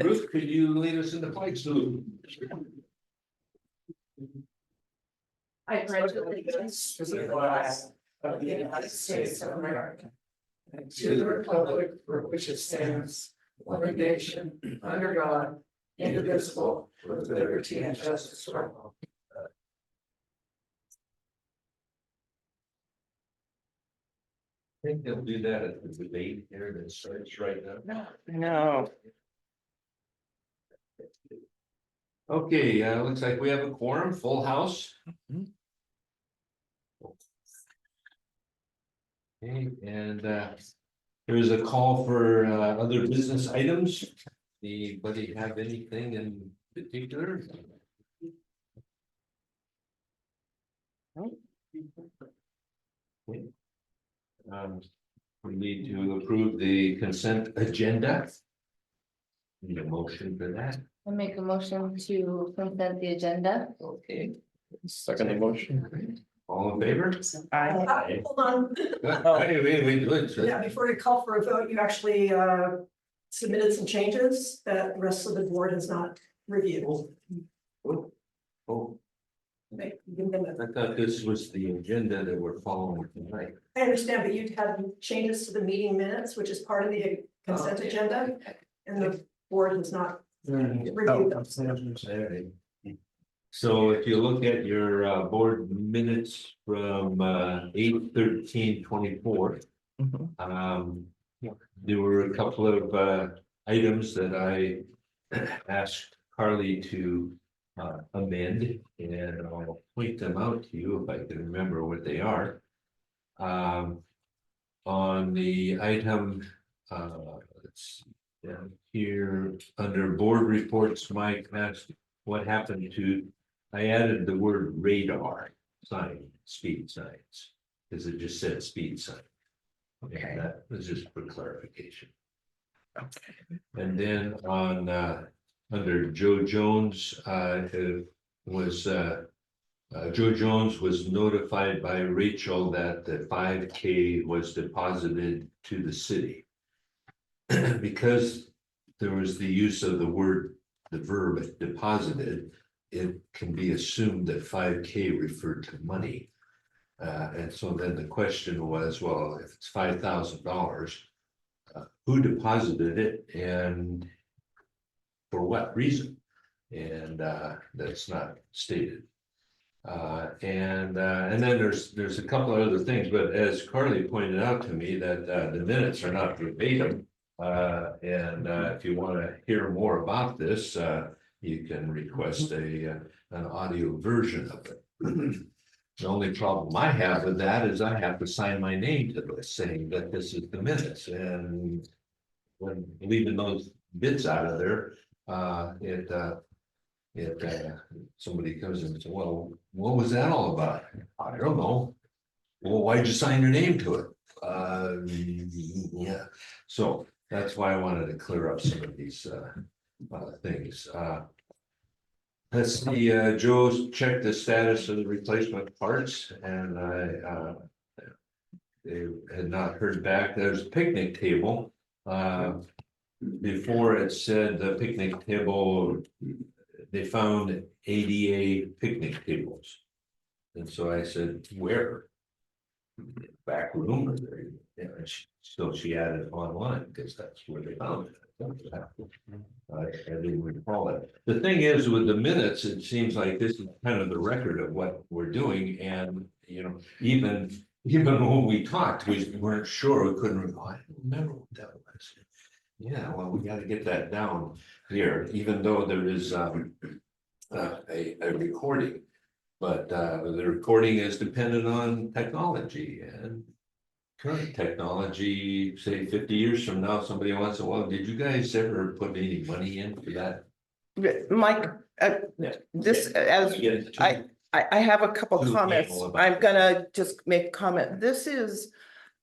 Ruth, could you lead us in the flag salute? I pledge allegiance to the flag of the United States of America and to the republic for which it stands, one nation, under God, indivisible, with liberty and justice for all. I think they'll do that at the debate here that starts right now. No. Okay, looks like we have a quorum, full house. Okay, and there's a call for other business items. Anybody have anything in particular? Okay. We need to approve the consent agenda. Need a motion for that? I make a motion to consent the agenda. Okay. Second the motion. All in favor? Hold on, Wait. yeah, before you call for a vote, you actually submitted some changes that the rest of the board has not reviewed. Oh, Okay, give them a- I thought this was the agenda that we're following tonight. I understand, but you'd had changes to the meeting minutes, which is part of the consent agenda, and the board has not reviewed them. Saturday. So if you look at your board minutes from 8/13/24. There were a couple of items that I asked Carly to amend, and I'll point them out to you if I can remember what they are. On the item, let's see, down here under board reports, Mike asked what happened to, I added the word radar sign, speed signs, because it just said speed sign. Okay, that was just for clarification. Okay. And then on under Joe Jones, Joe Jones was notified by Rachel that the 5K was deposited to the city. Because there was the use of the verb deposited, it can be assumed that 5K referred to money. And so then the question was, well, if it's $5,000, who deposited it and for what reason? And that's not stated. And then there's a couple of other things, but as Carly pointed out to me, that the minutes are not verbatim. And if you want to hear more about this, you can request an audio version of it. The only problem I have with that is I have to sign my name to this, saying that this is the minutes, and when leaving those bits out of there, somebody comes in and says, well, what was that all about? I don't know. Well, why'd you sign your name to it? Yeah, so that's why I wanted to clear up some of these things. Let's see, Joe's checked the status of the replacement parts, and they had not heard back. There's a picnic table. Before it said the picnic table, they found ADA picnic tables. And so I said, where? Back room or there? Yeah, she added online because that's where they found it. I didn't recall it. The thing is with the minutes, it seems like this is kind of the record of what we're doing, and even when we talked, we weren't sure, we couldn't recall. I don't remember what that was. Yeah, well, we got to get that down here, even though there is a recording, but the recording is dependent on technology, and current technology, say 50 years from now, somebody wants to, well, did you guys ever put any money in for that? Mike, this, as I have a couple comments. I'm gonna just make a comment. This is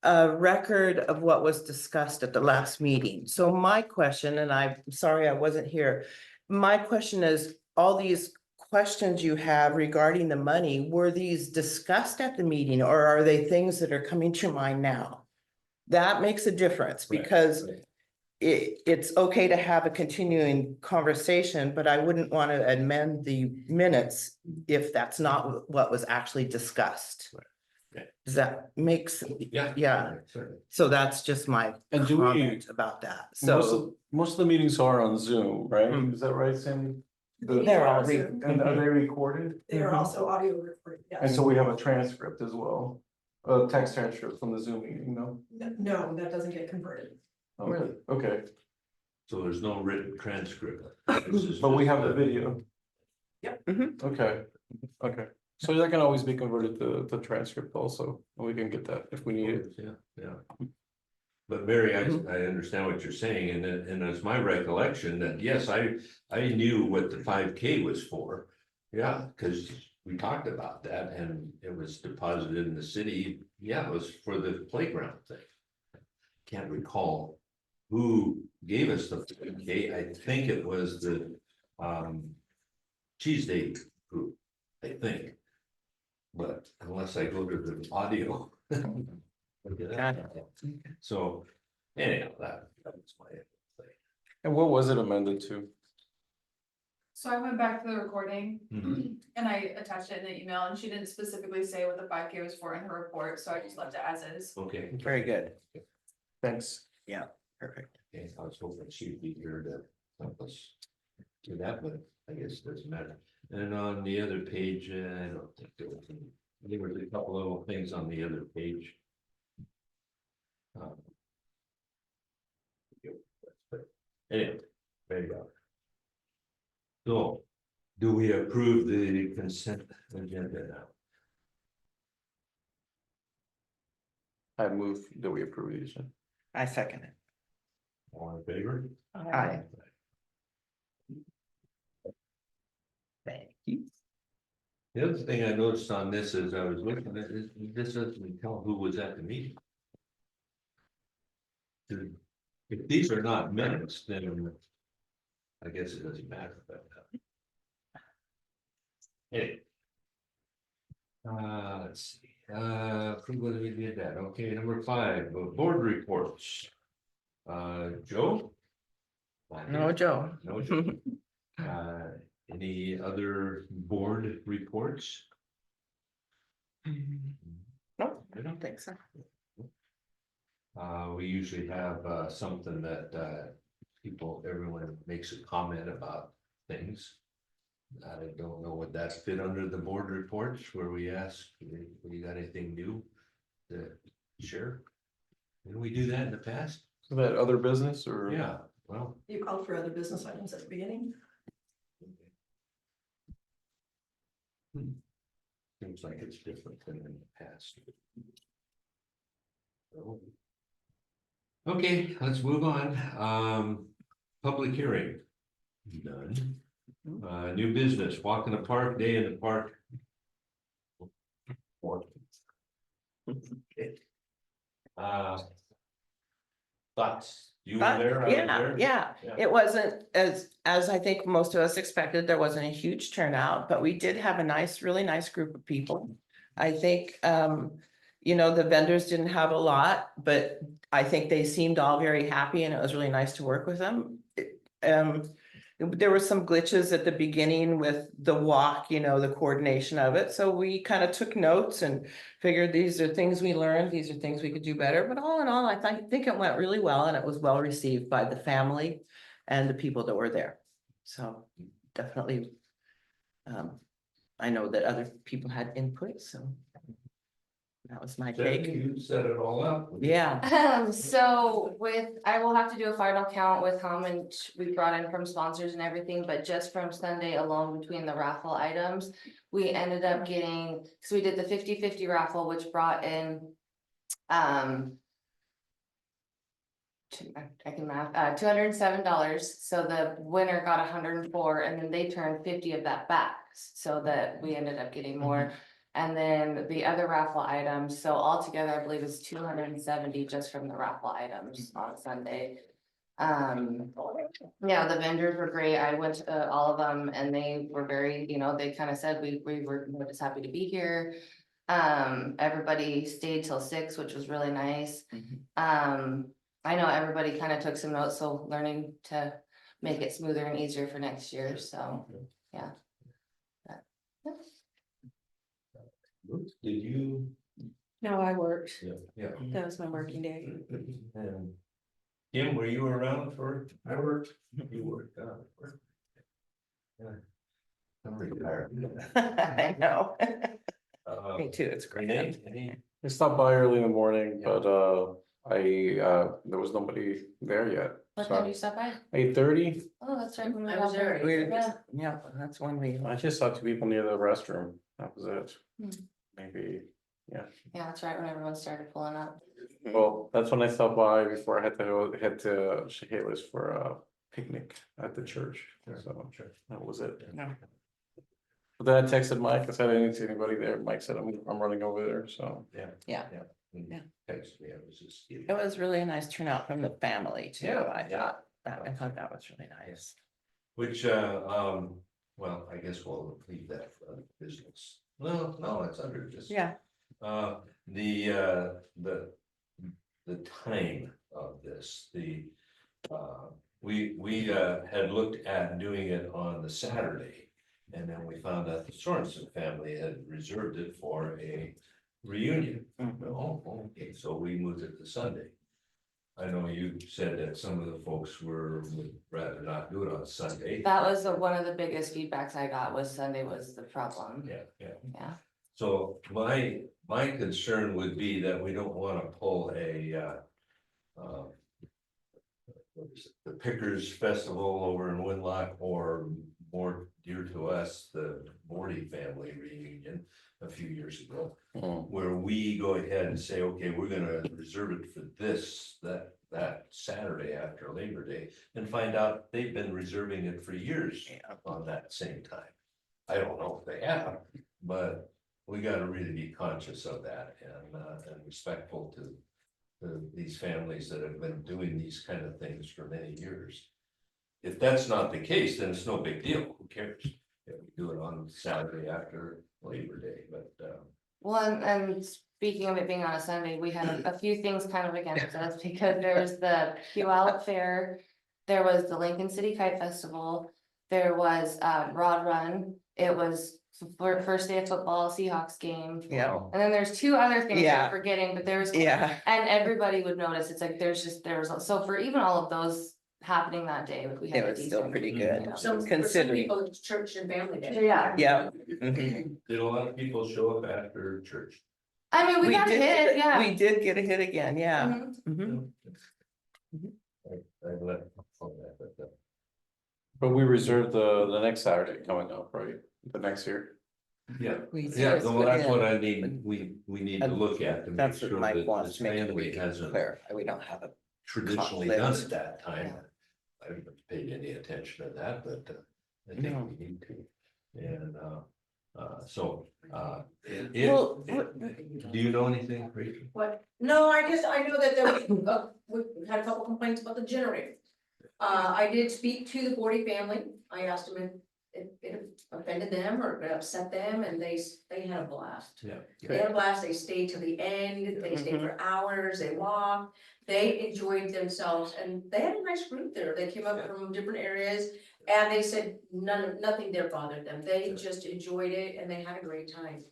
a record of what was discussed at the last meeting. So my question, and I'm sorry I wasn't here. My question is, all these questions you have regarding the money, were these discussed at the meeting, or are they things that are coming to mind now? That makes a difference, because it's okay to have a continuing conversation, but I wouldn't want to amend the minutes if that's not what was actually discussed. Okay. Does that make sense? Yeah. Yeah. Certainly. So that's just my And do we- comment about that. Most of the meetings are on Zoom, right? Mm. Is that right, Sandy? They're all And are they recorded? They are Mhm. also audio recorded, And yes. so we have a transcript as well, a text transcript from the Zoom meeting, no? No, that doesn't get converted. Okay, okay, So there's no written transcript. but we have the video. Yep. Mhm. Okay, okay, so that can always be converted to the transcript also, and we can get that if we need it. Yeah, yeah. But Mary, I understand what you're saying, and it's my recollection that, yes, I knew what the 5K was for. Yeah, because we talked about that and it was deposited in the city. Yeah, it was for the playground thing. Can't recall who gave us the 5K. I think it was the Cheese Day group, I think. But unless I go to the audio. Look at that. So, anyhow, that was my thing. And what was it amended to? So I went back to the recording Mhm. and I attached it in the email and she didn't specifically say what the 5K was for in her report, so I just left it as is. Okay. Very good. Thanks. Perfect. Okay, I was hoping she'd be here to help us do that, but I guess it doesn't matter. And on the other page, I don't think there was any, there were a couple little things on the other page. But anyway, there you go. So, do we approve the consent agenda now? I move that we approve these. I second it. All in favor? Aye. Thank you. The other thing I noticed on this is I was looking at this, this doesn't tell who was at the meeting. If these are not minutes, then I guess it doesn't matter, but. Anyway. Let's see, approval we did that, okay, number 5, board reports. Joe? No, Joe. No, Joe. Any other board reports? No, I don't think so. We usually have something that everyone makes a comment about things. I don't know what that fit under the board reports where we ask, you got anything new to share? Did we do that in the past? Is that other business or? Yeah, well. You called for other business items at the beginning. Seems like it's different than in the past. Okay, let's move on. Public hearing. None. New business, walk in the park, day in the park. Okay. Thoughts? You were there? I was there? Yeah, Yeah. it wasn't as I think most of us expected, there wasn't a huge turnout, but we did have a nice, really nice group of people. I think, you know, the vendors didn't have a lot, but I think they seemed all very happy and it was really nice to work with them. There were some glitches at the beginning with the walk, you know, the coordination of it. So we kind of took notes and figured these are things we learned, these are things we could do better. But all in all, I think it went really well and it was well received by the family and the people that were there. So definitely, I know that other people had input, so that was my take. You set it all up. Yeah. So I will have to do a final count with how much we brought in from sponsors and everything, but just from Sunday alone between the raffle items. We ended up getting, so we did the 50-50 raffle, which brought in. I can math, $207, so the winner got 104, and then they turned 50 of that back, so that we ended up getting more. And then the other raffle items, so altogether, I believe it's 270 just from the raffle items on Sunday. Yeah, the vendors were great. I went to all of them and they were very, you know, they kind of said we were just happy to be here. Everybody stayed till 6, which was really nice. I know everybody kind of took some notes, so learning to make it smoother and easier for next year, so, yeah. Did you? No, I worked. Yeah. That was my working day. And Kim, were you around for? I worked. You worked. Yeah. I'm retired. I know. Uh, Me too, it's great. any? I stopped by early in the morning, but there was nobody there yet. What time do you stop by? 8:30, Oh, that's right. when we I got was there. there. Yeah. Yeah, that's one we. I just saw 2 people near the restroom, that was it. Hmm. Maybe, Yeah, that's right, when everyone started pulling up. well, that's when I stopped by before I had to head to Chehalis for a picnic at the church, so that was it. No. But then I texted Mike, I said I didn't see anybody there, Mike said I'm running over there, so. Yeah. Yeah. Yeah. Text me, I was just. It was really a nice turnout from the family too, Yeah, I yeah. thought, I thought that was really nice. Which, well, I guess we'll leave that for other business. No, it's under this. Yeah, The time of this, we had looked at doing it on the Saturday. And then we found out the Sorensen family had reserved it for a reunion. Oh, okay, so we moved it to Sunday. I know you said that some of the folks would rather not do it on Sunday. That was one of the biggest feedbacks I got, was Sunday was the problem. Yeah. So my concern would be that we don't wanna pull what is it, the Pickers Festival over in Winlock, or more dear to us, the Morty family reunion a few years ago. Where we go ahead and say, okay, we're gonna reserve it for that Saturday after Labor Day, and find out they've been reserving it for years on that same time. I don't know if they have, but we gotta really be conscious of that and respectful to these families that have been doing these kind of things for many years. If that's not the case, then it's no big deal, who cares? If we do it on Saturday after Labor Day, but Well, and speaking of it being on a Sunday, we had a few things kind of against us, because there's the Puyallup Fair. There was the Lincoln City Kite Festival, there was Rod Run, it was for first day of football, Seahawks game. yeah, And then there's 2 other things Yeah. I'm forgetting, but there's, yeah, and everybody would notice, it's like, so for even all of those happening that day, we had it a was still decent. pretty you good. know. So for some Considering. people, it's church and family day. Yeah, Yeah. Mhm. did a lot of people show up after church? I mean, we got did hit, yeah. We did get a hit again, yeah. Mhm. Mhm. I left on that, but But we reserved the next Saturday coming up, right, the next year. yeah, We yeah, just well, put that's in- what I need, we need to look at to make That's sure what Mike that wants this to make sure family we hasn't clarify, we don't have a. traditionally done conflict. it that time. Yeah. I haven't paid any attention to that, but I think No. we need to. And so Well, do you know anything, Rachel? What? No, I know that there was, we had a couple complaints about the generator. I did speak to the Bordy family. I asked them if it offended them or it upset them, and they had a blast. Yeah. They had a blast. They stayed till the end. They stayed for hours. They walked. They enjoyed themselves, and they had a nice group there. They came up from different areas, and they said nothing there bothered them. They just enjoyed it, and they had a great time.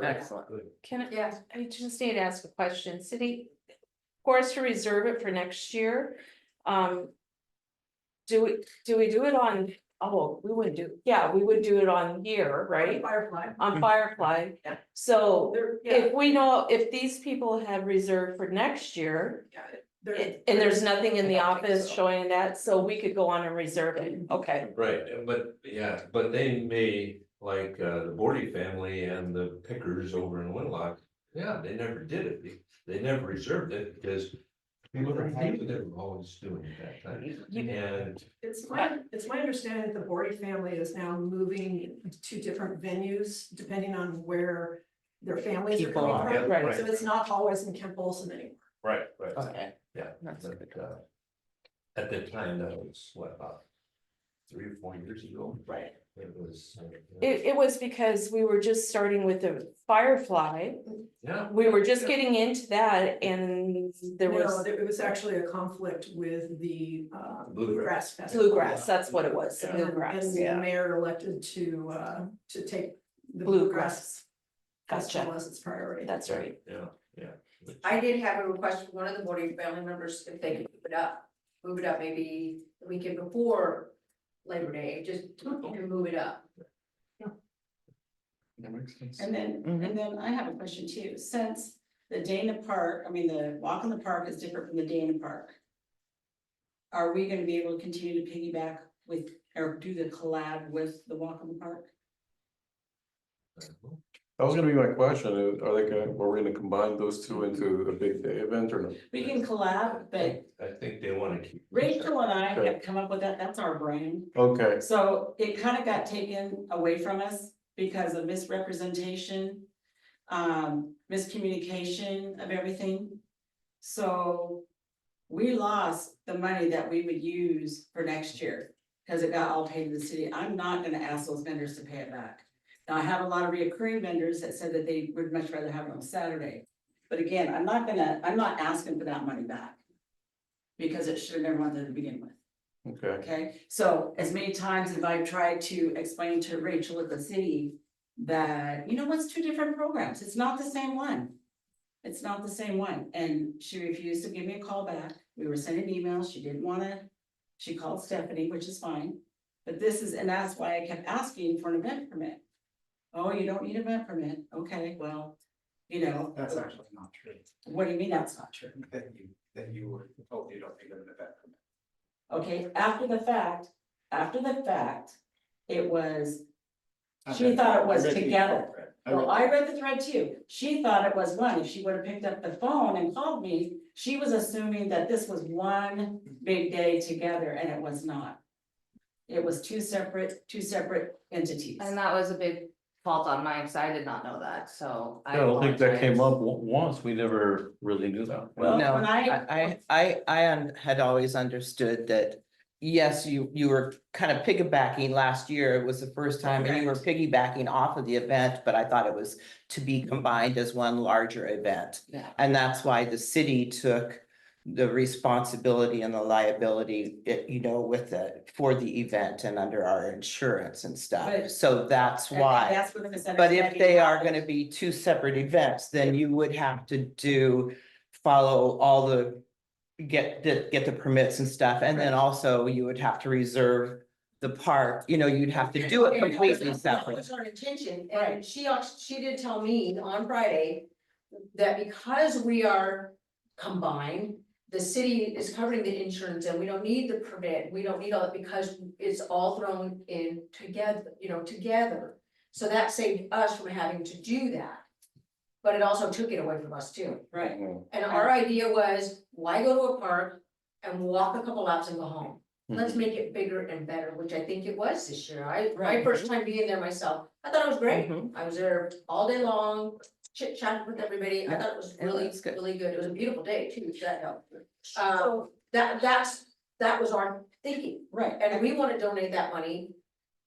Excellent. Can Yeah. I just need to ask a question, city, of course, to reserve it for next year, do we do it on, we wouldn't we would do it on here, right? Firefly. On Firefly, so They're- yeah, if we know, if these people have reserved for next year, they're- and there's nothing in the I don't think office so. showing that, so we could go on and reserve it, okay. Right, but they may, like the Bordy family and the Pickers over in Winlock, they never did it. They never reserved it because people knew they were always doing it that time. And It's my understanding that the Bordy family is now moving to different venues depending on where their families are People coming are, from. right. So it's not always in Camp Olson anymore. right, Okay. yeah. That's But, good. at the time, that was what, about 3 or 4 years ago. Right. It was. It was because we were just starting with the Firefly. Yeah. We were just getting into that and there No, was it was actually a conflict with the Bluegrass. Bluegrass Festival. bluegrass, that's what it was, the And bluegrass, the yeah. mayor elected to take the Bluegrass. Bluegrass Festival Gotcha, as its priority. that's right. Yeah. I did have a request from one of the boarding family members if they could move it up maybe the weekend before Labor Day, just to move it up. That makes sense. And then, Mhm. and then I have a question too, since the Dana Park, I mean, the walk in the park is different from the Dana Park. Are we gonna be able to continue to piggyback with, or do the collab with the walk in the park? That was gonna be my question, are they gonna, are we gonna combine those two into a big day event or no? We can collab, but I think they wanna keep. Rachel and I Okay. have come up with that, that's our brand. Okay, So it kind of got taken away from us because of misrepresentation, miscommunication of everything. So we lost the money that we would use for next year because it got all paid to the city. I'm not gonna ask those vendors to pay it back. Now, I have a lot of reoccurring vendors that said that they would much rather have it on Saturday. But again, I'm not asking for that money back. Because it should have never went there to begin with. okay. Okay, so as many times have I tried to explain to Rachel at the city that, you know, what's two different programs, it's not the same one. It's not the same one, and she refused to give me a call back, we were sending emails, she didn't wanna, she called Stephanie, which is fine. But this is, and that's why I kept asking for an event permit. Oh, you don't need an event permit, okay, well, you know. That's actually not true. What do you mean that's not true? That you were told you don't need an event permit. Okay, after the fact, it was, she thought it was together. Well, I read the thread too. She thought it was one. If she would have picked up the phone and called me, she was assuming that this was one big day together and it was not. It was two separate entities. And that was a big fault on mine, because I did not know that, so. I don't think that came apologize. up once, we never really knew that. Well, No, when I had always understood that, yes, you were kind of piggybacking last year. It was the first time and you were piggybacking off of the event, but I thought it was to be combined as one larger event. Yeah. And that's why the city took the responsibility and the liability, with for the event and under our insurance and stuff. But- So that's and why. that's where the But misunderstanding if they are happened. gonna be two separate events, then you would have to follow all get the permits and stuff, and then also you would have to reserve the park, you'd have to do it Okay, completely that separate. was our intention, Right. and she did tell me on Friday that because we are combined, the city is covering the insurance and we don't need the permit, we don't need all that because it's all thrown in together. So that saved us from having to do that. But it also took it away from us too. Right, And our idea was, why go to a park and walk a couple laps and go home? Let's make it bigger and better, which I think it was this year. My Right. first time being there myself, I thought it was great. Mhm. I was there all day long, chit chatting with everybody. I Yeah, thought it was it really, was good. really good. It was a beautiful day too, so that helped. That was our thinking. right. And we want to donate that money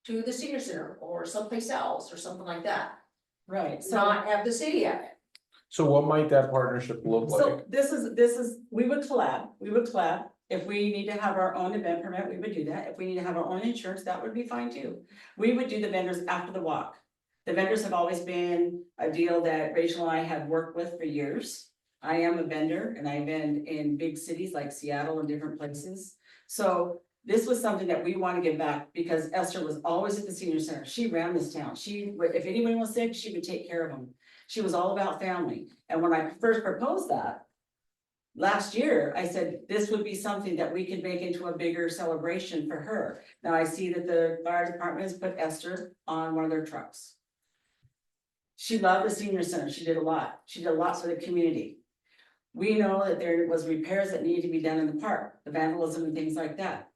to the senior center or someplace else or something like that. Right, so. Not have the city have it. So what might that partnership look So like? this is, we would collab, if we need to have our own event permit, we would do that, if we need to have our own insurance, that would be fine too. We would do the vendors after the walk. The vendors have always been a deal that Rachel and I have worked with for years. I am a vendor and I vend in big cities like Seattle and different places. So this was something that we want to give back because Esther was always at the senior center, she ran this town, if anyone was sick, she would take care of them. She was all about family, and when I first proposed that last year, I said, this would be something that we could make into a bigger celebration for her. Now I see that the fire department has put Esther on one of their trucks. She loved the senior center, she did a lot for the community. We know that there was repairs that needed to be done in the park, the vandalism and things like that.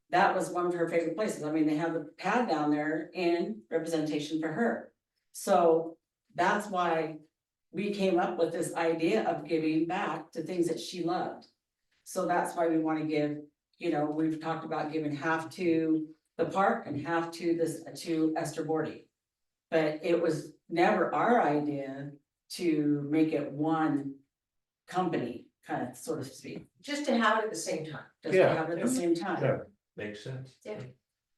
That was one of her favorite places, I mean, they have the pad down there in representation for her. So that's why we came up with this idea of giving back to things that she loved. So that's why we want to give, we've talked about giving half to the park and half to to Esther Bordy. But it was never our idea to make it one company, kind of, so to speak, Just to have it at the same time. just to Yeah. have it at the same time. Yeah. Makes sense. Yeah.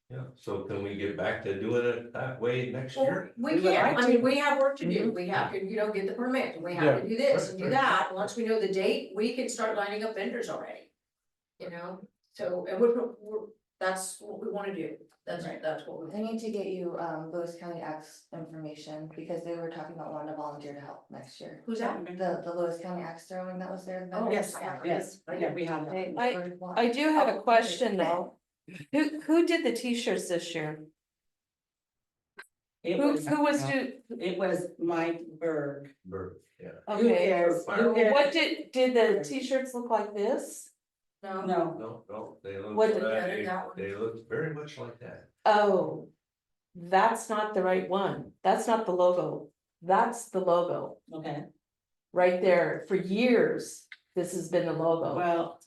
Yeah, so can we get back to doing it that way next Well, year? we We would can, like I mean, we have work to do, Mhm. we have to, get the permit, and we Yeah. have to do this and do Right, that, once we know the date, we can start lining up vendors already. You know, so, and that's what we wanna do, that's what we. I need to get you Lewis County Axe information because they were talking about wanting to volunteer to help next year. Who's that? The Lewis County Axe throwing that was there. Oh, Yes, yeah. yes, yeah, we have that. They I- were wa- I do have Oh, a question though. Who did the t-shirts this year? It Who was It was Mike Berg. Bird, yeah. Who okay, is, who is, what did the t-shirts look like this? No, no, No, they look, What- they look very much like that. Oh, that's not the right one. That's not the logo. That's the logo, okay, right there. For years, this has been the logo. well,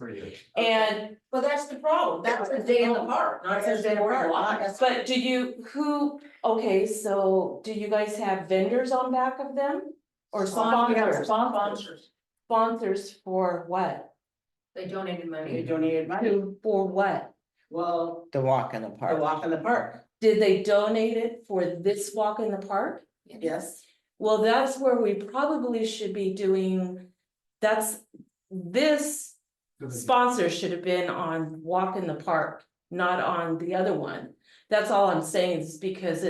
And, but that's the problem, that's a day in the park, not That's a a day in the park, lot. not- but do you, okay, so do you guys have vendors on back of them? Or We have sponsors? sponsors, Sponsors for what? they donated they money. donated money, For what? well, The walk in the the park. walk in the park, Did they donate it for this walk in the park? yes. Well, that's where we probably should be doing, this sponsor should have been on Walk in the Park, not on the other one. That's all I'm saying is because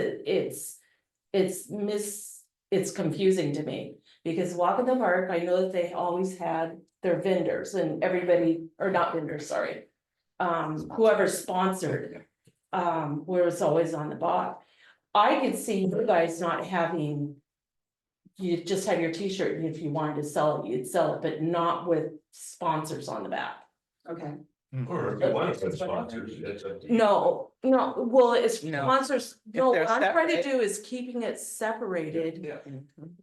it's confusing to me. Because Walk in the Park, I know that they always had their vendors and everybody, or not vendors, sorry. Whoever sponsored, was always on the block. I could see you guys not having. You just have your t-shirt and if you wanted to sell it, you'd sell it, but not with sponsors on the back. Okay, Or if you want to put sponsors, it's up to you. No, well, it's No. sponsors, If no, they're what I'm trying to separate. do is keeping it separated. Yeah.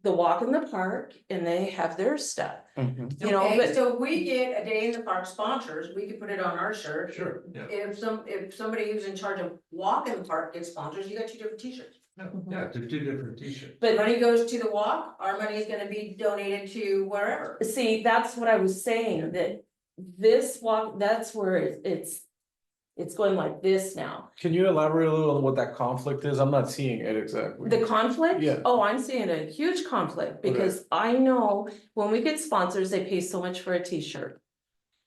The walk in the park and they have their stuff, Mhm. you know, Okay, but so if we get a day in the park sponsors, we could put it on our shirt. Sure, yeah, If somebody who's in charge of walk in the park gets sponsors, you got two different t-shirts. yeah, they're two different t-shirts. The but money goes to the walk, our money is gonna be donated to wherever. see, that's what I was saying, that this walk, that's where it's going like this now. Can you elaborate a little on what that conflict is? I'm not seeing it exactly. The conflict? Yeah. Oh, I'm seeing a huge conflict because I know when we get sponsors, they pay so much for a t-shirt.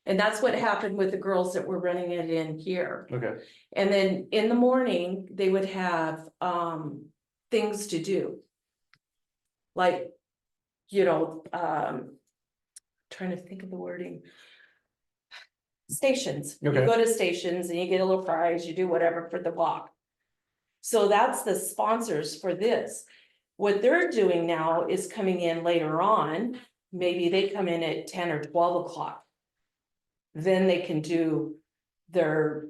And that's what happened with the girls that were running it in here. Okay, And then in the morning, they would have things to do. Like, trying to think of the wording. Stations, you Okay. go to stations and you get a little prize, you do whatever for the walk. So that's the sponsors for this. What they're doing now is coming in later on, maybe they come in at 10 or 12 o'clock. Then they can do their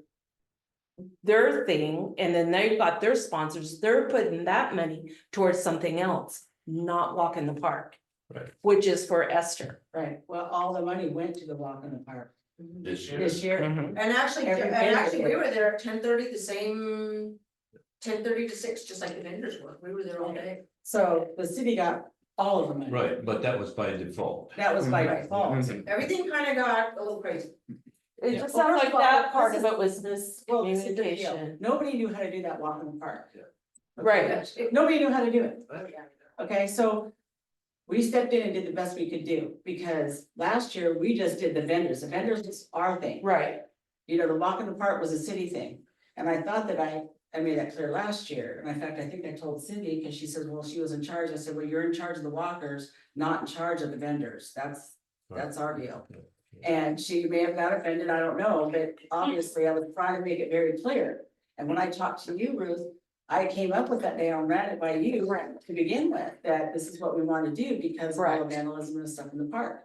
thing, and then they've got their sponsors, they're putting that money towards something else, not Walk in the Park. Right. Which is for Esther. right, well, all the money went to the walk in the park This year. this year. Mhm. And actually, Every we were there at 10:30, the same 10:30 to 6, just like the vendors were, we were there all day. So the city got all of the money. Right, but that was by default. That was by Right. default. Everything kind of got a little crazy. It Yeah. just Well, sounds first like of all, that part this of it was Well, this is the deal. miscommunication. Nobody knew how to do that walk in the park. Right. Nobody knew how to do it. Okay, so we stepped in and did the best we could do, because last year we just did the vendors is our thing. Right, You know, the walk in the park was a city thing, and I thought that I made that clear last year, and in fact, I think I told Cindy, because she says, well, she was in charge, I said, well, you're in charge of the walkers, not in charge of the vendors, that's our deal. And she may have got offended, I don't know, but obviously I was trying to make it very clear. And when I talked to you, Ruth, I came up with that day and ran it by you to begin with, that this is what we want to do because of all the Correct. vandalism and stuff in the park.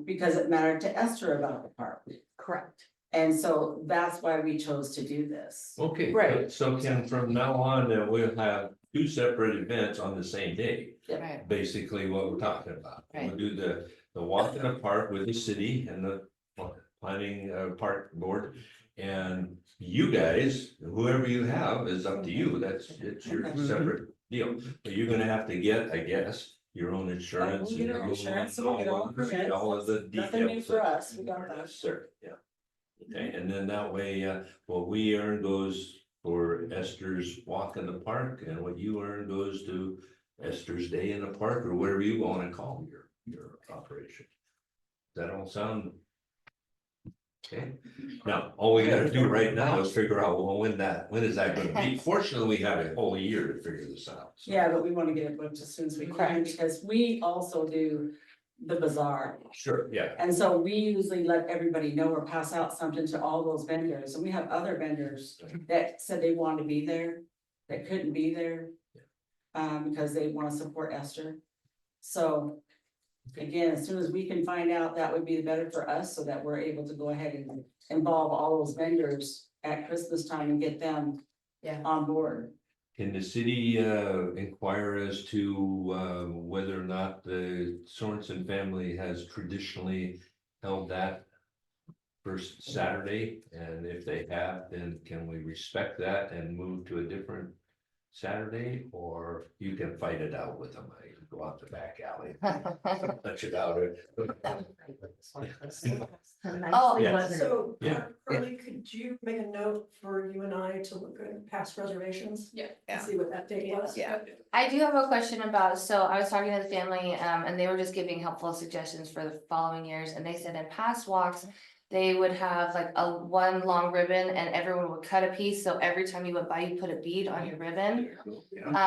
Because it mattered to Esther about the park. correct. And so that's why we chose to do this. Okay, Right. so Ken, from now on, we'll have two separate events on the same day. Right. Basically what we're talking about. We'll Right. do the walk in the park with the city and the planning park board. And you guys, whoever you have is up to you, it's your Okay. separate deal, but you're gonna have to get, I guess, your own insurance. We'll get and our your insurance, we'll get all the permits. all of the details. Nothing new for us, we got are that. necessary, yeah. Okay, and then that way, what we earn goes for Esther's walk in the park, and what you earn goes to Esther's day in the park, or whatever you wanna call your operation. Does that all sound? Okay, now, all we gotta do right now is figure out, well, when is that gonna be? Fortunately, we have a whole year to figure this out. so. Yeah, but we wanna get it booked as soon as we can, Correct. because we also do the bazaar. Sure, yeah, And so we usually let everybody know or pass out something to all those vendors, and we have other vendors that said they wanted to be there, that couldn't be there. Because they wanna support Esther. So. Again, as soon as we can find out, that would be better for us, so that we're able to go ahead and involve all those vendors at Christmas time and get them. Yeah. On board. can the city inquire as to whether or not the Sorensen family has traditionally held that first Saturday? And if they have, then can we respect that and move to a different Saturday? Or you can fight it out with them, I can go out the back alley, let you out. Oh, Yeah. So, Yeah. Carly, could you make a note for you and I to look at past reservations? Yeah. And see what that date was? Yeah. I do have a question about, so I was talking to the family, and they were just giving helpful suggestions for the following years, and they said in past walks. They would have like a one long ribbon and everyone would cut a piece, so every time you went by, you put a bead on your ribbon.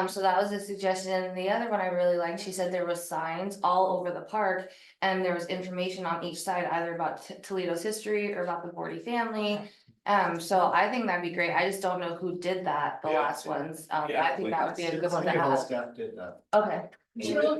So that was a suggestion, and the other one I really liked, she said there was signs all over the park. And there was information on each side, either about Toledo's history or about the Bordy family. So I think that'd be great, I just don't know who did that, the Yeah. last ones, Yeah, I think that would be a good one to Girl have. Scout did that. Okay. Jill,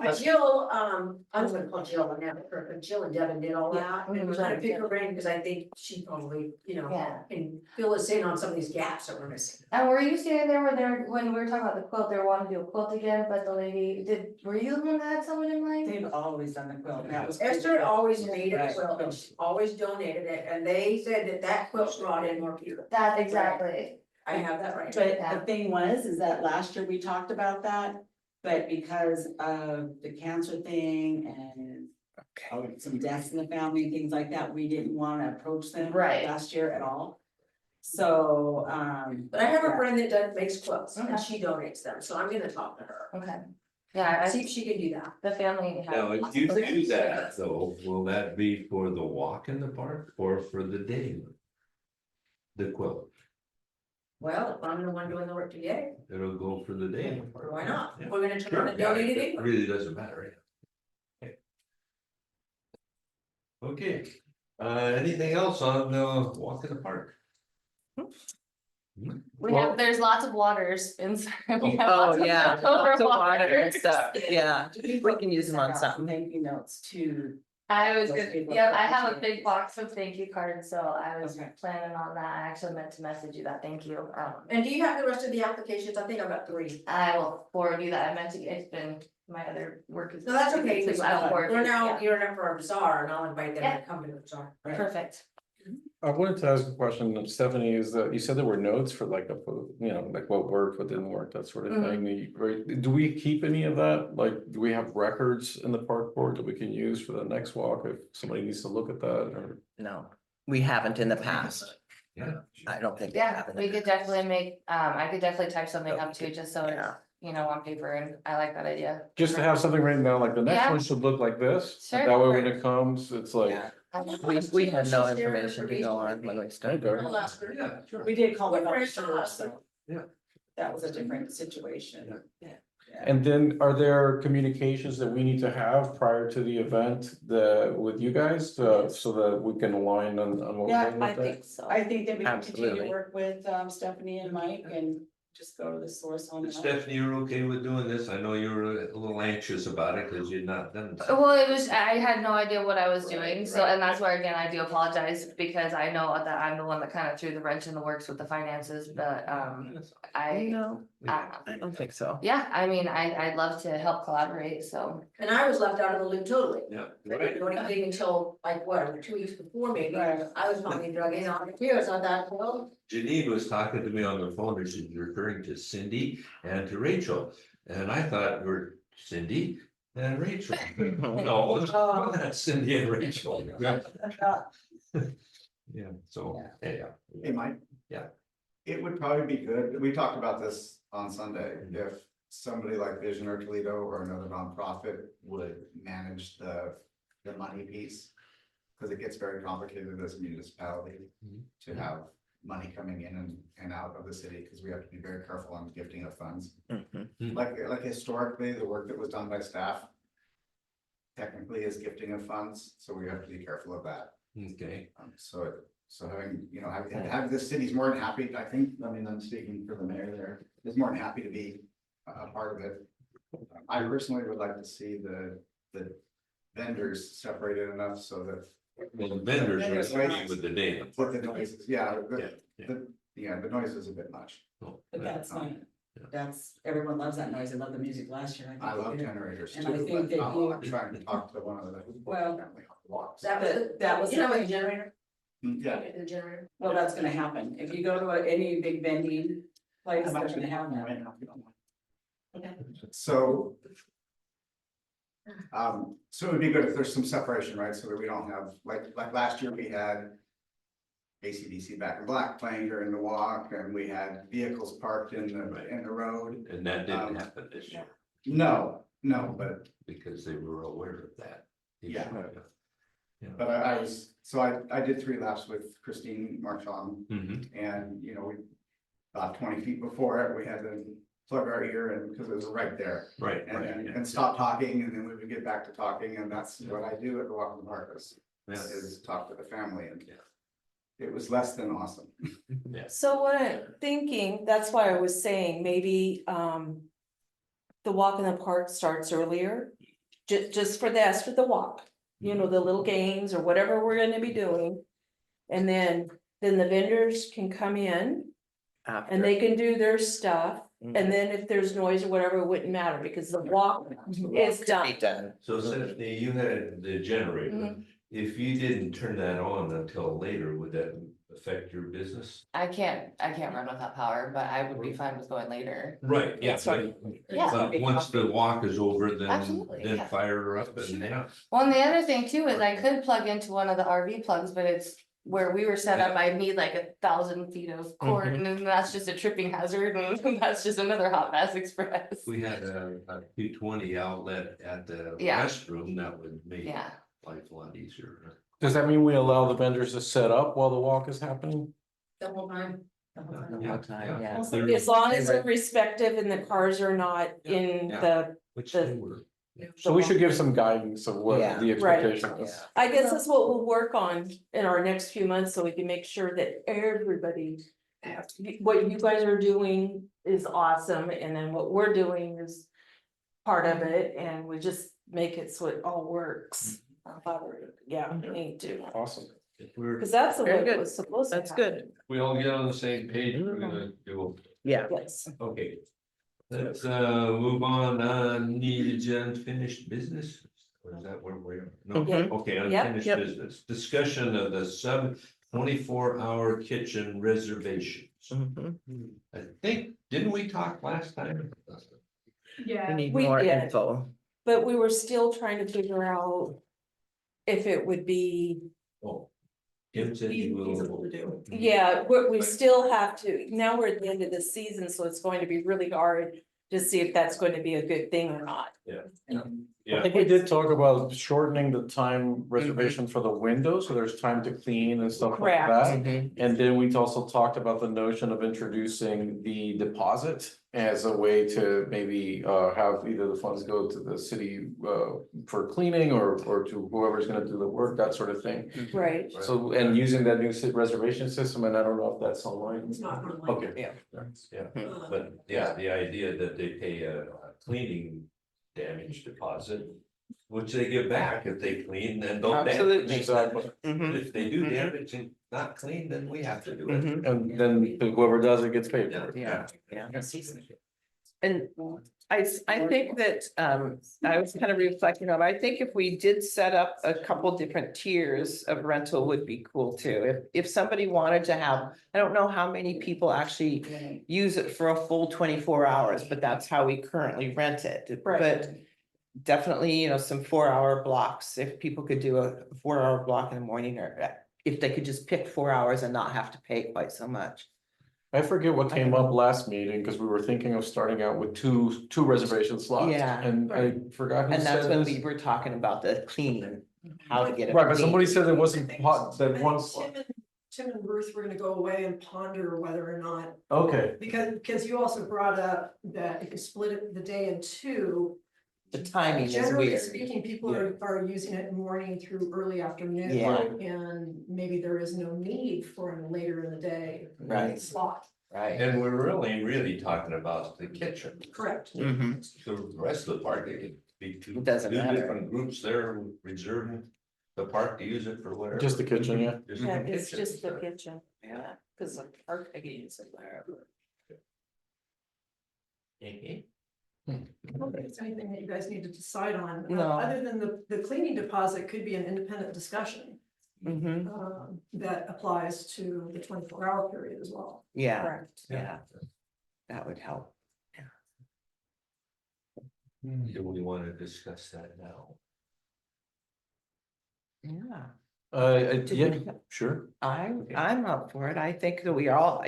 I was gonna call Jill and that, but Jill and Devin did all that, and we're trying to pick her brain, because I think she probably, Yeah. can fill us in on some of these gaps that we're missing. And were you standing there when we were talking about the quilt, they were wanting to do a quilt again, but the lady, were you the one that had someone in mind? They've always done the quilt, and that was. Esther always made a Right. quilt, and she always donated it, and they said that that quilt brought in more people. That, exactly. I have that right. But the thing was, is that last year we talked about that, but because of the cancer thing and. Some deaths in the family and things like that, we didn't wanna approach them. Right. Last year at all. So, But I have a friend that makes quilts, Okay. and she donates them, so I'm gonna talk to her, Okay. Yeah, see if she can do that. the family. had Now, if lots you of do things. that though, will that be for the walk in the park or for the day? The quilt, Well, if I'm the one doing the work today, it'll go for the day in the park. why not? Yeah. We're gonna turn Sure, on and yeah, donate it it anyway. really doesn't matter, yeah. Okay, anything else on walk in the park? There's lots of waters inside. We have Oh, lots of yeah, leftover lots of water and waters. stuff, yeah, we can use them on Send out something. Thank you notes to. I was Those good, people yeah, I that have a appreciate big it. box of thank you cards, so I was Okay. planning on that, I actually meant to message you that, thank you. And do you have the rest of the applications? I think I've got 3. I will forward you that, I meant to, it's been, my other work is. No, that's okay, So I'll forward we're you, now yeah. gearing up for our bazaar, and I'll invite them Yeah. to come to the bazaar. Perfect. I wanted to ask a question, Stephanie, is that you said there were notes for like like what worked, what didn't work, that sort of thing. Right? Do we keep any of that? Like, do we have records in the park board that we can use for the next walk if somebody needs to look at that or? No, we haven't in the past, Yeah. I don't think we Yeah, have in we the could definitely make, I could definitely type something up too, just so it's, Yeah. on paper, and I like that idea. Just to have something written down, like the next Yeah. one should look like this, Sure. that way when it comes, it's like. Yeah. We had no information to go on when we started. I'll ask her. Yeah, sure. We did call We're them friends, officers, so- so. Yeah. That was a different situation. And then are there communications that we need to have prior to the event with you guys, so that we can align on what we're Yeah, doing I with that? think so. I think that we can continue to Absolutely. work with Stephanie and Mike and just go to the source on that. Stephanie, you're okay with doing this? I know you were a little anxious about it because you're not done. this. Well, it was, I had no idea what I was doing, so, and that's where, again, I do apologize, because I know that I'm the one that kind of threw the wrench in the works with the finances, but, I, No, I I don't think so. yeah, I mean, I'd love to help collaborate, so. And I was left out of the loop totally. Yeah, I didn't know anything until like what, 2 weeks before maybe, I was finally drug in on it, here, so that, well, Janine was talking to me on the phone, and she's referring to Cindy and to Rachel. And I thought you were Cindy and Rachel. No, it's not Cindy and Rachel. Yeah, so, yeah. Hey, Mike? Yeah. It would probably be good, we talked about this on Sunday, if somebody like Vision or Toledo or another nonprofit would manage the money piece. Cause it gets very complicated as a municipality to have money coming in and out of the city, because we have to be very careful on gifting of funds. Like historically, the work that was done by staff technically is gifting of funds, so we have to be careful of that. Okay, So having, you know, having the city's more than happy, I think, I mean, I'm speaking for the mayor there, is more than happy to be a part of it. I personally would like to see the vendors separated enough so that. well, the vendors are agreeing with the name. What the noises, yeah, Yeah, yeah. the noise is a bit much. Oh, But that's fine. That's, everyone loves that noise. I love the music last year. I think love we did. generators And I too, think but that I'm trying to talk to one of the. Well, Walks. that was, That was- you know, a generator. Yeah. The generator. well, that's gonna happen. If you go to any big vending place, they're gonna have that. So. So it would be good if there's some separation, right, so that we don't have, like last year we had. AC/DC Back in Black playing during the walk, and we had vehicles parked in the road. And that didn't happen this year No, but because they were aware of that. Yeah. Yeah. But I was, so I did 3 laps with Christine Marchand, Mhm. and, you know, we. About 20 feet before it, we had to plug our ear in, because it was right there. Right, And right. and stop talking, and then we would get back to talking, and that's what I do at the Walk in the Park Yeah. is talk to the family, and Yeah. it was less than awesome. So what I'm thinking, that's why I was saying, maybe, the walk in the park starts earlier. Just for this, for the walk, you know, the little games or whatever we're gonna be doing. And then the vendors can come in and they can do their stuff. And then if there's noise or whatever, it wouldn't matter because the walk is done. Done. So Stephanie, you had the generator. Mhm. If you didn't turn that on until later, would that affect your business? I can't run without power, but I would be fine with going later. Right, yeah. Sorry. Yeah. But once the walk is over, Absolutely, then yeah. fire her up and yeah. Well, and the other thing too is I could plug into one of the RV plugs, but it's where we were set up, I need like 1,000 feet of cord, and then that's just a tripping hazard, and that's just another hot mess express. We had a 220 outlet at the Yeah. restroom, that would make Yeah, life a lot easier. Does that mean we allow the vendors to set up while the walk is happening? The whole time. The whole time. Yeah. As long as they're respective and the cars are not in Yeah. the, Which the- they were. So we should give some guidance of what Yeah. the Right. expectation is. I guess that's what we'll work on in our next few months, so we can make sure that everybody. What you guys are doing is awesome, and then what we're doing is part of it, and we just make it so it all works. Yeah, we need to, Awesome. If we're, cause that's the way Very it good. was supposed to That's happen. good. we all get on the same page, we're gonna do, Yeah. Yes, okay. Let's move on, need unfinished business, or is that where we are? No, Mhm. okay, Yep. unfinished Yep. business, discussion of the sub 24-hour kitchen reservations. Mhm. I think, didn't we talk last time? We Yeah, need We more did. info. but we were still trying to figure out if it would be, Oh. Kim said you Feasible will. to do. yeah, we still have to, now we're at the end of the season, so it's going to be really hard to see if that's going to be a good thing or not. Yeah. I think we did talk about shortening the time reservation for the window, so there's time to clean and stuff like Correct. that. Mhm. And then we also talked about the notion of introducing the deposit as a way to maybe have either the funds go to the city for cleaning or to whoever's gonna do the work, that sort of thing. Right. So, and using that new reservation system, and I don't know if that's online. It's not online. Okay. Yeah. Yeah, but yeah, the idea that they pay a cleaning damage deposit, which they give back if they clean, then don't damage. Absolutely. Exactly. But Mhm. if they do Mhm. damage and not clean, then we have to do it. Mhm. And then whoever does it gets paid for it. Yeah, yeah. And I think that, I was kind of reflecting on, I think if we did set up a couple different tiers of rental would be cool too. If somebody wanted to have, I don't know how many people actually use it for a full 24 hours, but that's how we currently rent it. Right. But definitely, you know, some 4-hour blocks, if people could do a 4-hour block in the morning, or if they could just pick 4 hours and not have to pay quite so much. I forget what came up last meeting, because we were thinking of starting out with two reservation slots. Yeah. And I forgot who And that's said when this. we were talking about the cleaning, how to get it. Right, but clean. somebody said it wasn't I hot, that think one slot. Tim and Ruth were gonna go away and ponder whether or not, Okay, because you also brought up that if you split it the day in two. The timing is Generally weird. speaking, people are using it morning through early afternoon. Yeah. And maybe there is no need for a later in the day. Right. Slot, Right. And we're really talking about the kitchen. correct. Mhm. The rest of the park, they could be two. It doesn't two matter. Different groups there reserving the park to use it for whatever. just the kitchen, yeah. Just the Yeah, it's kitchen. just the kitchen, yeah, cause the park I can use it wherever. Mhm. I don't think it's anything that you guys need to decide on. No. Other than the cleaning deposit could be an independent discussion. Mhm. That applies to the 24-hour period as well. Yeah, Correct. yeah. That would help. Do we want to discuss that now? Yeah. Yeah, sure. I'm up for it. I think that we all,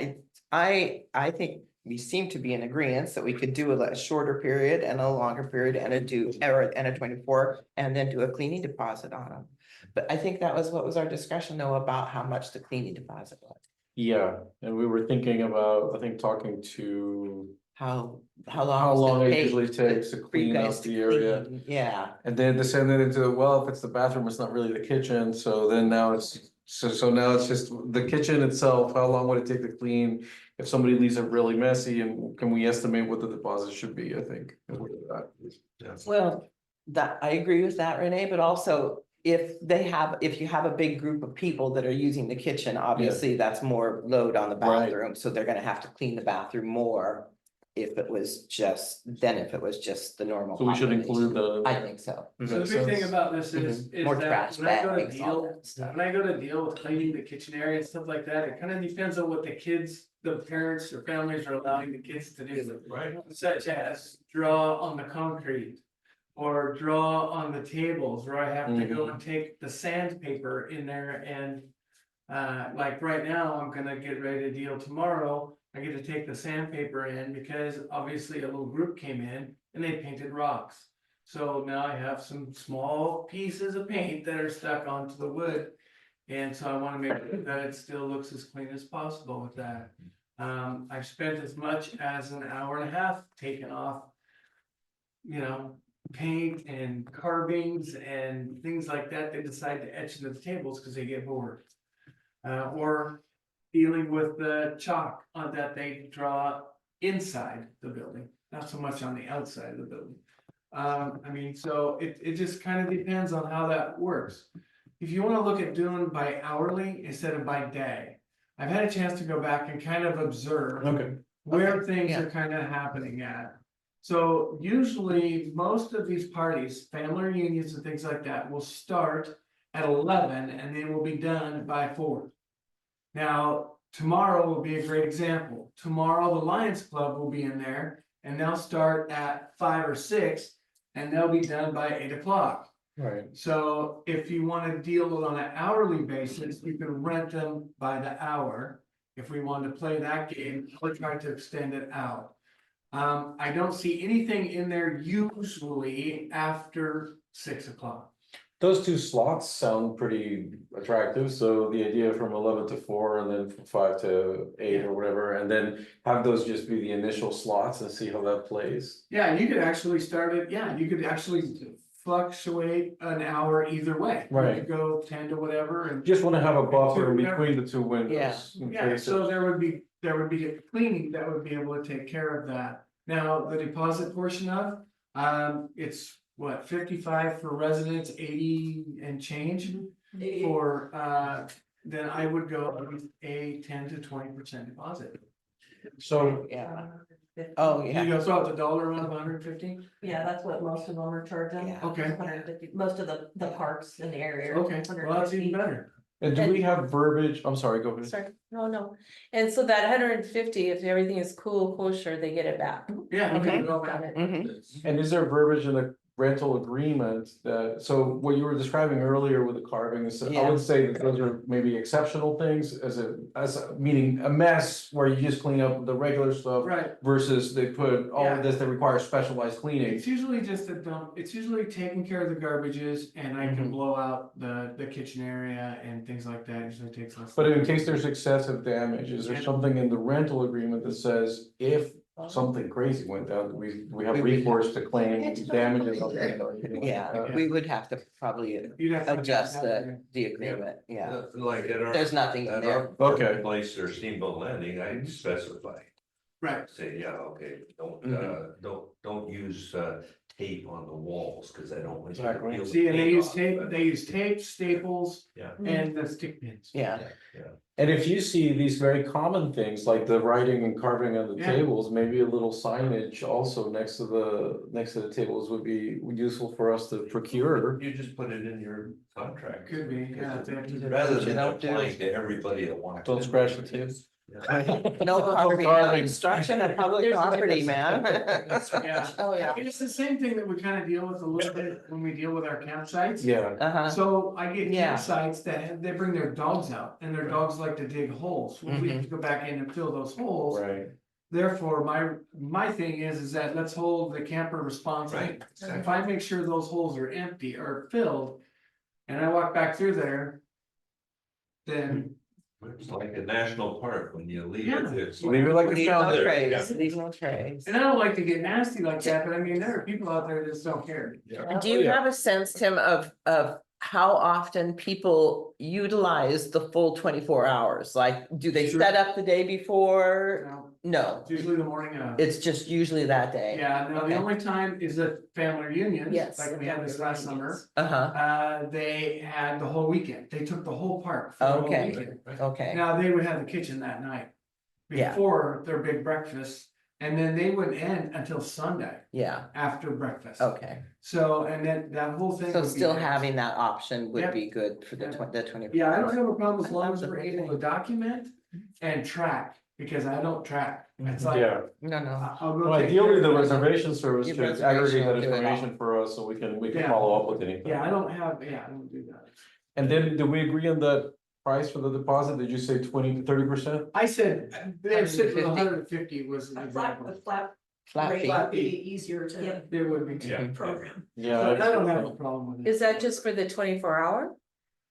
I think we seem to be in agreement that we could do a shorter period and a longer period and a 24, and then do a cleaning deposit on them. But I think that was what was our discussion though, about how much the cleaning deposit was. Yeah, and we were thinking about, I think, talking to How how long long does it it usually take takes to for you clean out guys to the area. clean? Yeah, And then descend it into, well, if it's the bathroom, it's not really the kitchen, so then now it's, so now it's just the kitchen itself, how long would it take to clean? If somebody leaves it really messy, and can we estimate what the deposit should be, I think. is what that is. well, that, I agree with that, Renee, but also if you have a big group of people that are using the kitchen, obviously that's more load on the Right. bathroom, so they're gonna have to clean the bathroom more. If it was just the normal. So we should include population. I the, think so. So the big thing about this is More that trash when I go to bags, all deal, that stuff. when I go to deal with cleaning the kitchen area and stuff like that, it kind of depends on what the kids, the parents or families are allowing the kids to do. Right. Such as draw on the concrete. Or draw on the tables where I have to go and take the sandpaper in there and. Like right now, I'm gonna get ready to deal tomorrow. I get to take the sandpaper in because obviously a little group came in and they painted rocks. So now I have some small pieces of paint that are stuck onto the wood. And so I wanna make sure that it still looks as clean as possible with that. I've spent as much as an hour and a half taking off. You know, paint and carvings and things like that, they decide to etch into the tables because they get bored. Or dealing with the chalk on that they draw inside the building, not so much on the outside of the building. I mean, so it just kind of depends on how that works. If you wanna look at doing by hourly instead of by day, I've had a chance to go back and kind of observe okay, where Okay, things yeah. are kind of happening at. So usually, most of these parties, family reunions and things like that, will start at 11 and they will be done by 4. Now, tomorrow will be a great example. Tomorrow, the Lions Club will be in there and they'll start at 5 or 6 and they'll be done by 8 o'clock. right, So if you want to deal with on an hourly basis, you can rent them by the hour. If we want to play that game, or try to extend it out. I don't see anything in there usually after 6 o'clock. Those two slots sound pretty attractive, so the idea from 11 to 4 and then from 5 to 8 or whatever, and then have those just be the initial slots and see how that plays. Yeah, you could actually start it, yeah, you could actually fluctuate an hour either way. You Right. could go 10 to whatever and. Just wanna have a buffer in between the two windows. in Yeah, case so it- there would be a cleaning that would be able to take care of that. Now, the deposit portion of, it's what, 55 for residents, 80 and change for, then I would go with a 10 to 20% deposit. So, Yeah, oh, You yeah, go throw out the dollar amount of 150? Yeah, that's what most of them are charging. Yeah. Okay. 150, most of the parks in the area. are Okay, well, that's even 150. better. and do we have verbiage, I'm sorry, go ahead. Sorry, no, and so that 150, if everything is cool, kosher, they get it back. Yeah, you Okay. can go Got back. it. mhm, And is there verbiage in the rental agreement that, so what you were describing earlier with the carving, is I Yeah. would say that those are maybe exceptional things meaning a mess where you just clean up the regular stuff Right. versus they put all Yeah. of this that requires specialized cleaning. It's usually just a dump, it's usually taking care of the garbages and I can Mhm. blow out the kitchen area and things like that, usually takes less. But in case there's excessive damage, is there Yeah. something in the rental agreement that says if something crazy went down, we have We would- recourse to claim damages? on that or anything like yeah, that? we would have to probably You'd have to adjust have that the agreement, yeah. Like at our. There's nothing in at there. our Okay. Place or Steamboat Landing, I specify, Right, say, yeah, okay, Mm-hmm. don't use tape on the walls, cause I don't want you to Exactly. peel the see, and they paint use off, tape, but- they use tape, staples, Yeah. and the stick pins. Yeah, And if you see these very common things like the writing and carving on the Yeah. tables, maybe a little signage also next to the tables would be useful for us to procure. You just put it in your contract. Could be, yeah, if they have to- Rather You than don't do applying it. to everybody that walks. Don't in. scratch the tables. no carving, no carving. construction of public property, man. Yeah. Oh, yeah. It's the same thing that we kind of deal with a little bit when we deal with our campsites. Yeah, Uh-huh, So I get Yeah. campsites they bring their dogs out and their dogs like to dig holes. Well, we have to go back in and fill those holes. right. Therefore, my thing is that let's hold the camper responsible. Right, exactly. If I make sure those holes are empty or filled, and I walk back through there, then, It's like a national park when you leave Yeah. it. It's Leave it like you leave found no it. trays, leave no trays. and I don't like to get nasty like that, but I mean, there are people out there that just don't care. Do you have a sense, Tim, of how often people utilize the full 24 hours? Like, do they Sure. set up the day before? You know, No, it's usually the morning of. it's just usually that day. Yeah, no, the Okay. only time is at family reunions, Yes. like we had this last summer. Uh-huh, They had the whole weekend. They took the whole park for the whole Okay. weekend. okay, Now, they would have the kitchen that night. Yeah. Before their big breakfast, and then they wouldn't end until Sunday yeah, after breakfast. okay. So, and then that whole thing. So would be still there. having that option would Yeah. be good for the Yeah. the 24. Yeah, I don't have a problem as I long love as the we're big able to thing. document and track, because I don't track. It's like, Yeah, No, no, I'll go. well, take ideally, care the of it. reservation service Your should reservation aggregate that will do it all. information for us, so we can Yeah. follow up with anything. Yeah, I don't have, yeah, I don't do that. And then, did we agree on the price for the deposit? Did you say 20 to 30%? I said, they said for the 150. 150 was an A example. flat flat rate fee. would be easier to Yep. There would be. Yeah. program. Yeah. I don't have a problem with it. Is that just for the 24 hour?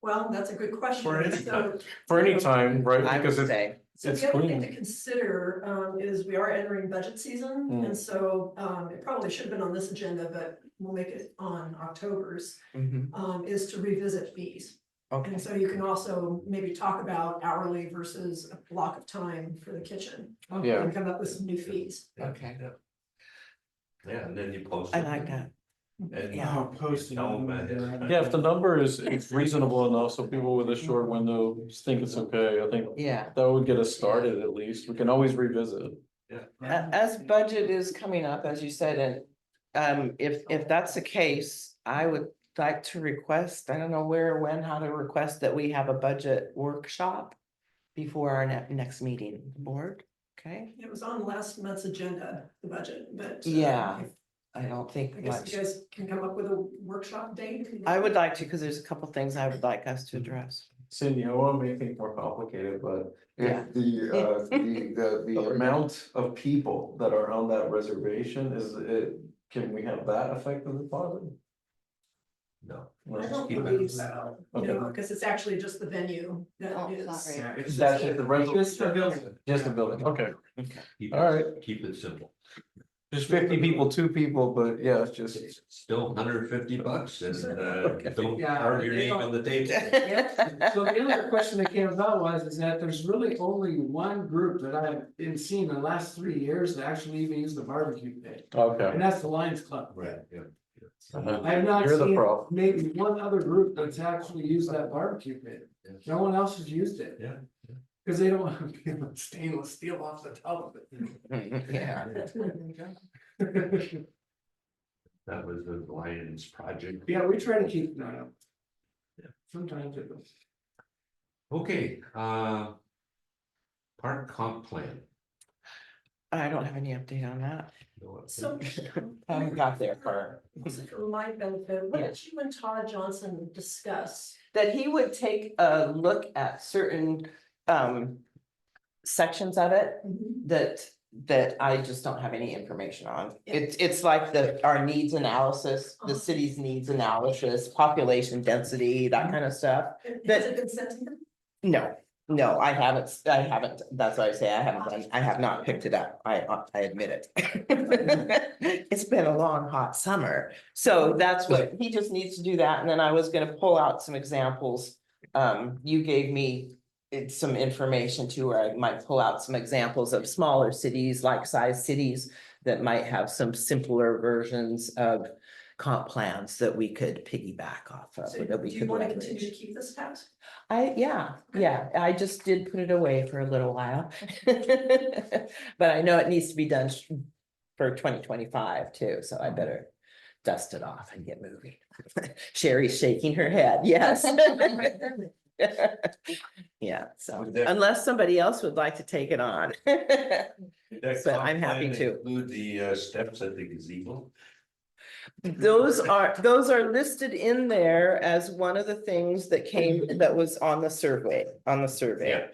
Well, that's a good question. For any So- time. For any time, right? I would Because it's, say, So It's the other thing clean. to consider is we are entering budget season, Mm. and so it probably should have been on this agenda, but we'll make it on October's. mhm, Is to revisit fees. okay, And so you can also maybe talk about hourly versus a block of time for the kitchen. Yeah. And come up with some new fees. okay. Yeah, and then you post. I it. like that. And Yeah. Oh, posting. Tell 'em that it's- yeah, if the number is reasonable enough, so people with a short window think it's okay, I think Yeah, that would get us started at least. We can always revisit. as budget is coming up, as you said, and if that's the case, I would like to request, I don't know where, when, how to request that we have a budget workshop before our next meeting, board, okay? It was on last month's agenda, the budget, but. Yeah. I don't think I guess much. you guys can come up with a workshop date. I would like to, because there's a couple things I would like us to address. Cindy, I wanna make things more complicated, but Yeah. if the amount of people that are on that reservation is it, can we have that affect the deposit? No. I Let's don't keep it- believe so, Okay. no, because it's actually just the venue that Oh, it's not is. right. Yeah, it's That's just just the a- rental? Just a building. Just a building, okay. Keep All it- right. Keep it simple. Just 50 people, 2 people, but yeah, it's just. It's still $150 and don't Yeah, carve your they name don't- on the table. So the other question that came about was, is that there's really only one group that I've been seeing in the last 3 years that actually even use the barbecue pit, Okay. and that's the Lions Club. Right, yeah. Uh-huh. I have not You're the seen pro. maybe one other group that's actually used that barbecue pit. No one else has used it. Yeah. Cause they don't want to get stainless steel off the top of it. Yeah. That was the Lions project. Yeah, we try to keep that up. Sometimes it was. Okay, park comp plan. I don't have any update on that. No update. So. I haven't got there far. For my benefit, what did you and Todd Johnson discuss? That he would take a look at certain sections of it that I just don't have any information on. It's like our needs analysis, the city's needs analysis, population density, that kind of stuff. Has it been sent to him? No, I haven't, that's why I say I have not picked it up, I admit it. It's been a long, hot summer, so that's what, he just needs to do that, and then I was gonna pull out some examples. You gave me some information too, where I might pull out some examples of smaller cities, like size cities, that might have some simpler versions of comp plans that we could piggyback off of. So that do we you could want to leverage. continue to keep this task? Yeah, I just did put it away for a little while. But I know it needs to be done for 2025 too, so I better dust it off and get moving. Sherry's shaking her head, yes. Yeah, so unless somebody else would like to take it on. But I'm happy to. Include the steps at the gazebo. Those are listed in there as one of the things that was on the survey,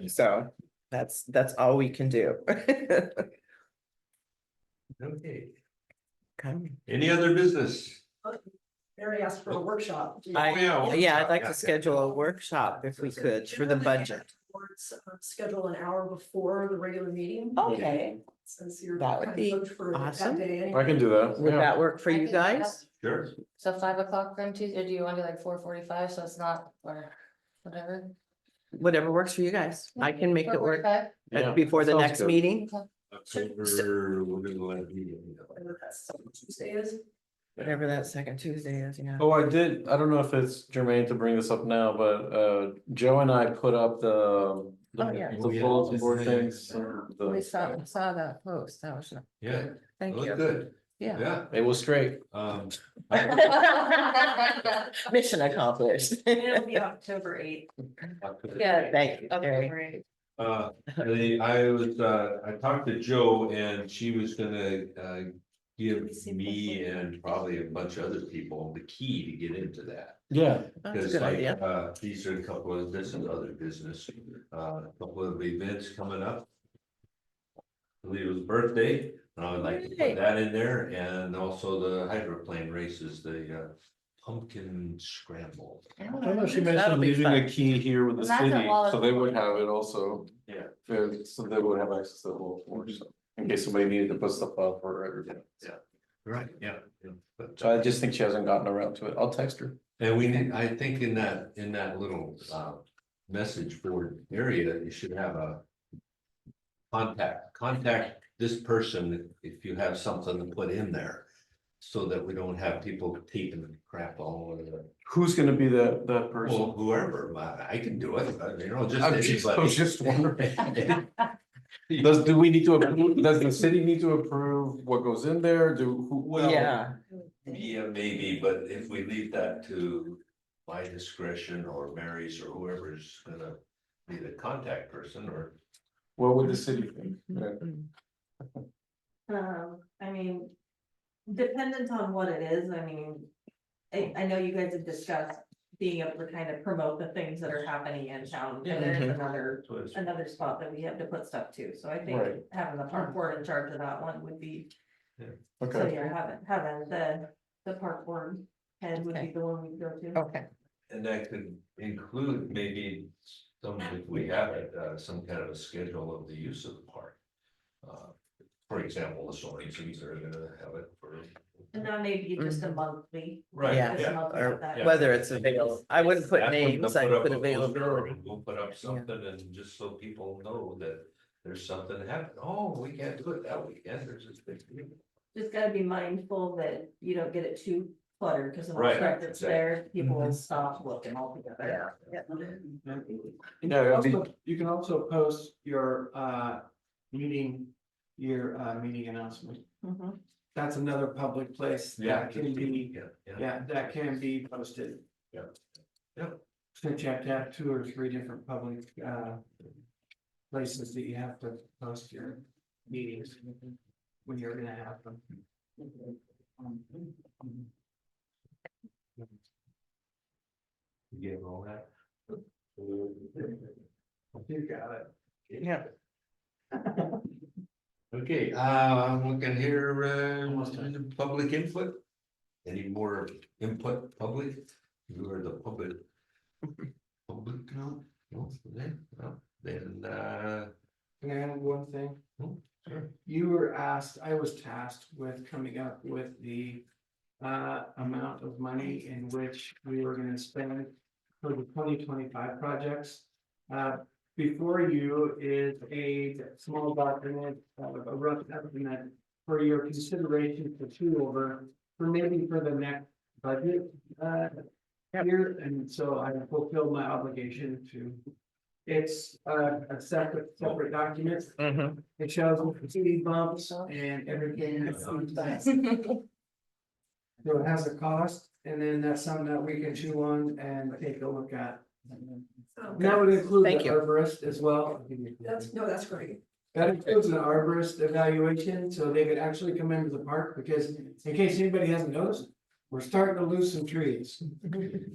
so that's all we can do. Okay, Okay. any other business? Mary asked for a workshop. Yeah, I'd like Yeah. to schedule a workshop if we could for the budget. Schedule an hour before the regular meeting. Okay, Since you're. That would kind of be booked for that awesome. day I anyway. can do that. would Yeah. that work for I you can do that. guys? Sure. So 5 o'clock on Tuesday, or do you want to do like 4:45, so it's not, or whatever? Whatever works for you guys. I can make it work 4:45? Yeah, before the sounds next good. meeting, October, we're gonna let you. Whatever that Tuesday is. whatever that second Tuesday is, yeah. Oh, I don't know if it's germane to bring this up now, but Joe and I put up the yeah. bulletin board things. We saw that post, that was, Yeah, thank look you, good, yeah. yeah. It was straight. Mission accomplished. It'll be October 8th. Yeah, thank you, Terry. Right. I talked to Joe and she was gonna give me and probably a bunch of other people the key to get into that. Yeah. That's a Because good like, idea. these are a couple of, this is other business, a couple of events coming up. Leo's birthday, and I would like to Yay. put that in there, and also the hydroplane races, the pumpkin scramble. I don't know if she That'll mentioned be leaving fun. a key here with the And that's at city, Wallace so they would Point. have it also. Yeah. So they would have access to the whole floor, so in case somebody needed to put stuff up or everything. Right, yeah. But, So I just think she hasn't gotten around to it. I'll text her. and we need, I think in that little message board area, you should have a contact this person if you have something to put in there. So that we don't have people taping crap all over the, Who's gonna be that well, person? whoever, I can do it, but, you know, just I was anybody. just wondering. Do we need to approve, does the city need to approve what goes in there? Well, Yeah, yeah, maybe, but if we leave that to my discretion or Mary's or whoever's gonna be the contact person or. What would the city think? I mean, dependent on what it is, I mean, I know you guys have discussed being able to kind of promote the things that are happening in town, and there's Mhm. another spot that we have to put stuff to, so I think Right. having the park board in charge of that one would be. So Okay, yeah, having the park board head would be the one we go to. Okay, And that could include maybe some, if we have it, some kind of a schedule of the use of the park. For example, the swimming teams are gonna have it for. And that may be just a monthly. Right, Yeah. just a monthly or with that. whether it's available, I wouldn't put Ask them to names, I'd up put a poster, availability. and we'll put up something and just so people know that there's something happening. Oh, we can't do it that weekend. There's this big deal. Just gotta be mindful that you don't get it too cluttered, because the Right, stuff that's there, people will stop looking altogether. Yeah. You can also post your meeting, meeting announcement. Mhm. That's another public place that can be, Yeah. yeah, that can be posted. Yeah. Yeah. Since you have to have 2 or 3 different public places that you have to post your meetings when you're gonna have them. You get all that? You got it. Yeah. Okay, I'm looking here, public input. Any more input, public? You are the public. Public, no, then, Can I add one thing? sure. You were asked, I was tasked with coming up with the amount of money in which we were gonna spend for the 2025 projects. Before you is a small document, a rough estimate for your consideration to chew over for maybe for the next budget year, and so I fulfilled my obligation to. It's a separate document. Mhm. It shows the speed bumps and everything. So it has a cost, and then that's something that we can chew on and take a look at. That would include Thank the you. arborist as well. That's great. That includes an arborist evaluation, so they could actually come into the park, because in case anybody hasn't noticed, we're starting to lose some trees.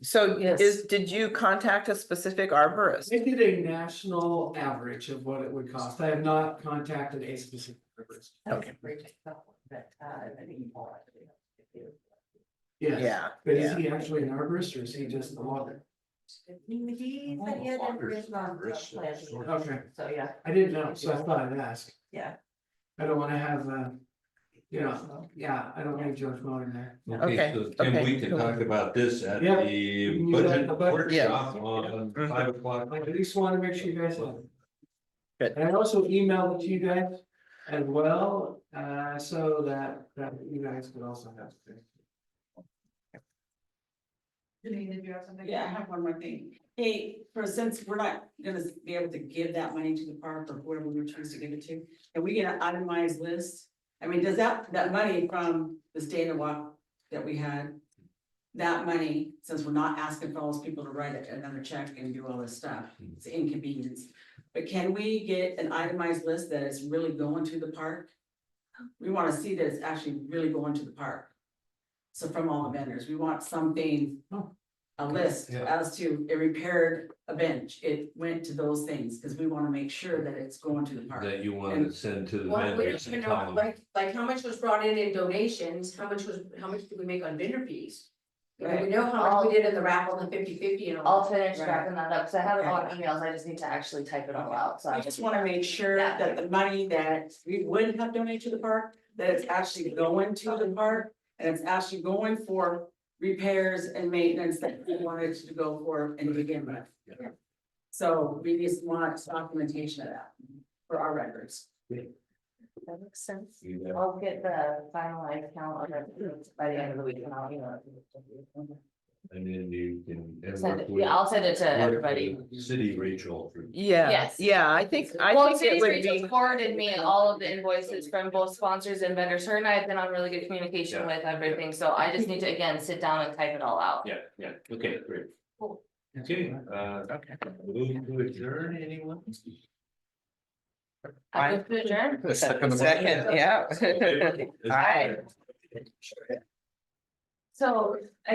So Yes. did you contact a specific arborist? They did a national average of what it would cost. I have not contacted a specific arborist. Okay. Yes, Yeah, but is yeah. he actually an arborist or is he just the logger? Okay, So, yeah, I didn't know, so I thought I'd ask. yeah. I don't wanna have, yeah, I don't want George Moore there. Okay, So Tim, okay, we can cool. talk about this at Yeah, the can use that budget in the budget. workshop Yeah. on Mhm. 5 o'clock. I at least wanna make sure you guys have it. Good. And I also emailed it to you guys as well, so that you guys could also have it. Janine, did you have something? Yeah, I have one more thing. Hey, since we're not gonna be able to give that money to the park or whoever we choose to give it to, can we get an itemized list? I mean, does that money from the Stay in the Walk that we had? That money, since we're not asking for all those people to write another check and do all this stuff, it's inconvenience. But can we get an itemized list that is really going to the park? We wanna see that it's actually really going to the park. So from all the vendors, we want something, a list Yeah. as to it repaired a bench, it went to those things, because we wanna make sure that it's going to the park. That you want to send to the Well, we don't vendors even and know, tell them. like how much was brought in donations, how much did we make on vendor fees? You know, we Right. know how much we did in the raffle, the 50/50 and all. I'll finish Right. wrapping that up, cause I have it on emails, I just need to actually type it all out, so. I just wanna make sure that the money that we would have donated to the park, that it's actually going to the park. And it's actually going for repairs and maintenance that we wanted to go for in the begin with. So we just want documentation of that for our records. That makes sense. You know, I'll get the finalized count on it by the end of the week and I'll, And then you can. and send work it, with- yeah, I'll send it to work with everybody. City Rachel. for- Yeah, Yes. yeah, I think Well, it City would Rachel be, forwarded me all of the invoices from both sponsors and vendors. Her and I have been on really good communication Yeah. with everything, so I just need to, again, sit down and type it all out. Yeah, okay, great. Okay, okay. move to adjourn, anyone? I move to adjourn. Second, yeah. Aye. So